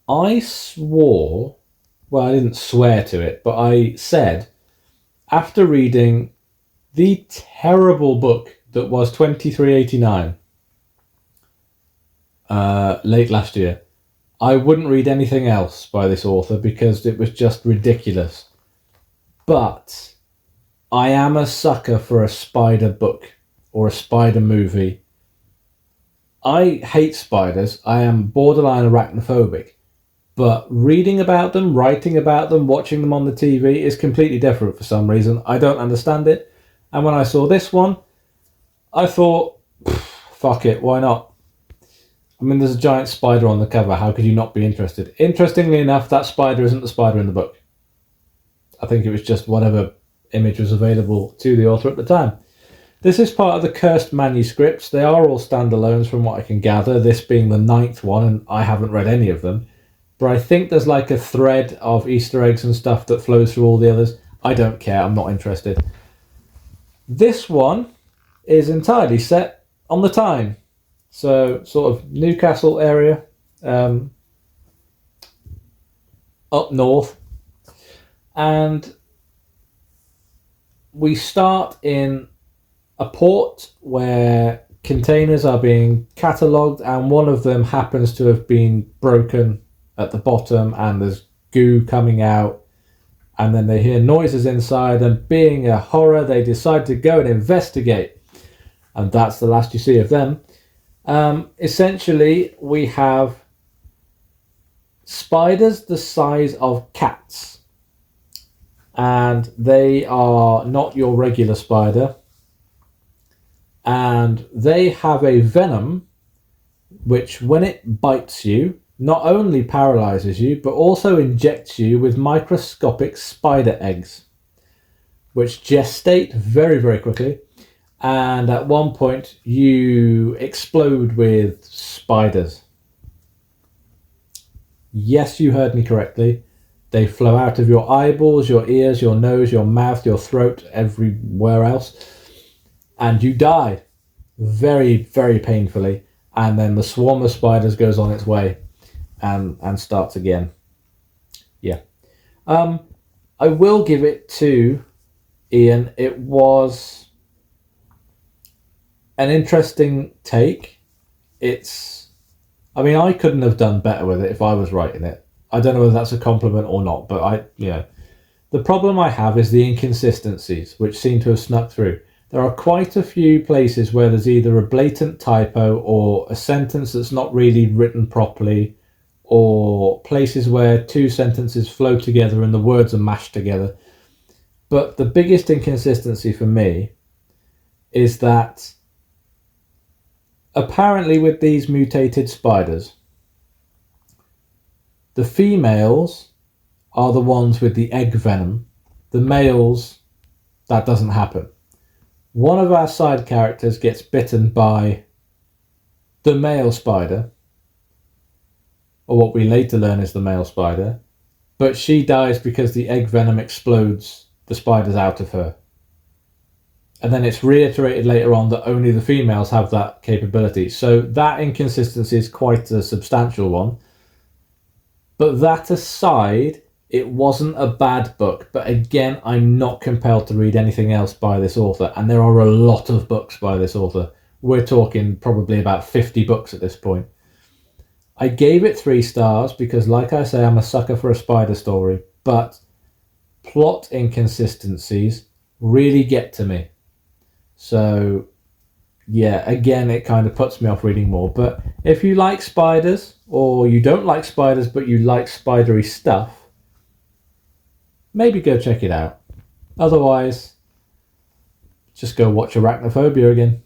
I swore, well, I didn't swear to it, but I said, after reading the terrible book that was 2389 late last year, I wouldn't read anything else by this author because it was just ridiculous. But I am a sucker for a spider book or a spider movie. I hate spiders. I am borderline arachnophobic. But reading about them, writing about them, watching them on the TV is completely different for some reason. I don't understand it. And when I saw this one, I thought, fuck it, why not? I mean, there's a giant spider on the cover. How could you not be interested? Interestingly enough, that spider isn't the spider in the book. I think it was just whatever image was available to the author at the time. This is part of the cursed manuscripts. They are all standalones from what I can gather, this being the 9th one, and I haven't read any of them. But I think there's like a thread of Easter eggs and stuff that flows through all the others. I don't care, I'm not interested. This one is entirely set on the Tyne. So, sort of Newcastle area, up north. And we start in a port where containers are being catalogued, and one of them happens to have been broken at the bottom, and there's goo coming out, and then they hear noises inside, and being a horror, they decide to go and investigate. And that's the last you see of them. Essentially, we have spiders the size of cats, and they are not your regular spider, and they have a venom which, when it bites you, not only paralyzes you but also injects you with microscopic spider eggs which gestate very, very quickly, and at one point you explode with spiders. Yes, you heard me correctly. They flow out of your eyeballs, your ears, your nose, your mouth, your throat, everywhere else, and you die very, very painfully. And then the swarm of spiders goes on its way and starts again. Yeah. I will give it to Iain. It was an interesting take. I couldn't have done better with it if I was writing it. I don't know whether that's a compliment or not, but the problem I have is the inconsistencies, which seem to have snuck through. There are quite a few places where there's either a blatant typo or a sentence that's not really written properly, or places where two sentences flow together and the words are mashed together. But the biggest inconsistency for me is that apparently with these mutated spiders, the females are the ones with the egg venom. The males, that doesn't happen. One of our side characters gets bitten by the male spider, or what we later learn is the male spider, but she dies because the egg venom explodes the spiders out of her. And then it's reiterated later on that only the females have that capability. So that inconsistency is quite a substantial one. But that aside, it wasn't a bad book. But again, I'm not compelled to read anything else by this author. And there are a lot of books by this author. We're talking probably about 50 books at this point. I gave it 3 stars because, like I say, I'm a sucker for a spider story. But plot inconsistencies really get to me. So, yeah, again, it kind of puts me off reading more. But if you like spiders, or you don't like spiders but you like spidery stuff, maybe go check it out. Otherwise, just go watch Arachnophobia again.